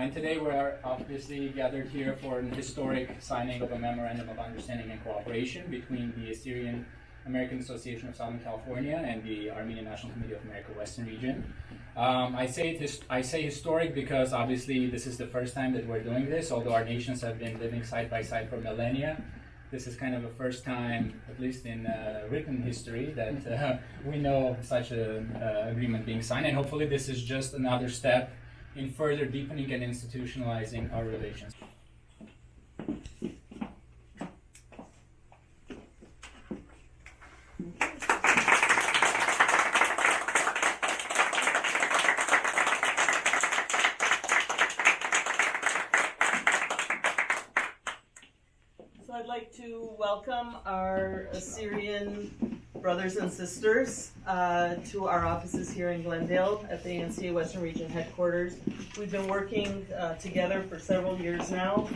And today we're obviously gathered here for an historic signing of a Memorandum of Understanding and Cooperation between the Assyrian American Association of Southern California and the Armenian National Committee of America Western Region. I say historic because obviously this is the first time that we're doing this, although our nations have been living side by side for millennia. This is kind of a first time, at least in written history, that we know of such an agreement being signed, and hopefully this is just another step in further deepening and institutionalizing our relations. So I'd like to welcome our Assyrian brothers and sisters to our offices here in Glendale at the ANCA Western Region headquarters. We've been working together for several years now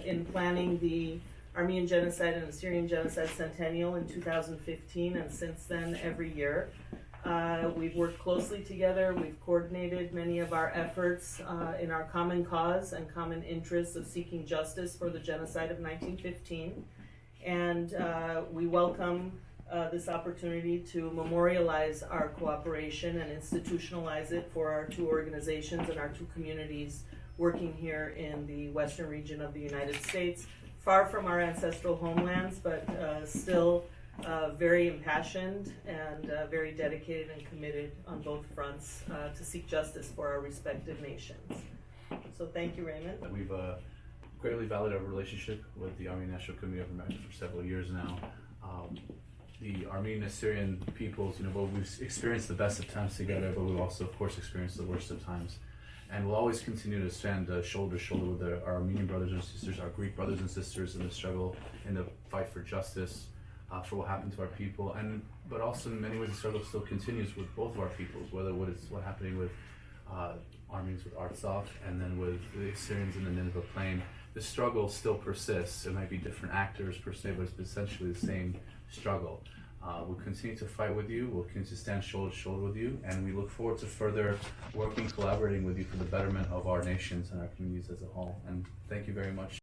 in planning the Armenian Genocide and Assyrian Genocide Centennial in 2015, and since then every year. We've worked closely together. We've coordinated many of our efforts in our common cause and common interests of seeking justice for the genocide of 1915. And we welcome this opportunity to memorialize our cooperation and institutionalize it for our two organizations and our two communities working here in the Western region of the United States, far from our ancestral homelands, but still very impassioned and very dedicated and committed on both fronts to seek justice for our respective nations. So thank you, Raymond. We've greatly valued our relationship with the Armenian National Committee of America for several years now. The Armenian Assyrian peoples, well, we've experienced the best of times together, but we've also, of course, experienced the worst of times. And we'll always continue to stand shoulder to shoulder with our Armenian brothers and sisters, our Greek brothers and sisters in the struggle, in the fight for justice, for what happened to our people, but also in many ways the struggle still continues with both of our peoples, whether what's happening with Armenians with Artsakh and then with the Assyrians in the Nineveh Plain. The struggle still persists. It might be different actors per se, but it's essentially the same struggle. We'll continue to fight with you, we'll continue to stand shoulder to shoulder with you, and we look forward to further working, collaborating with you for the betterment of our nations and our communities as a whole. And thank you very much.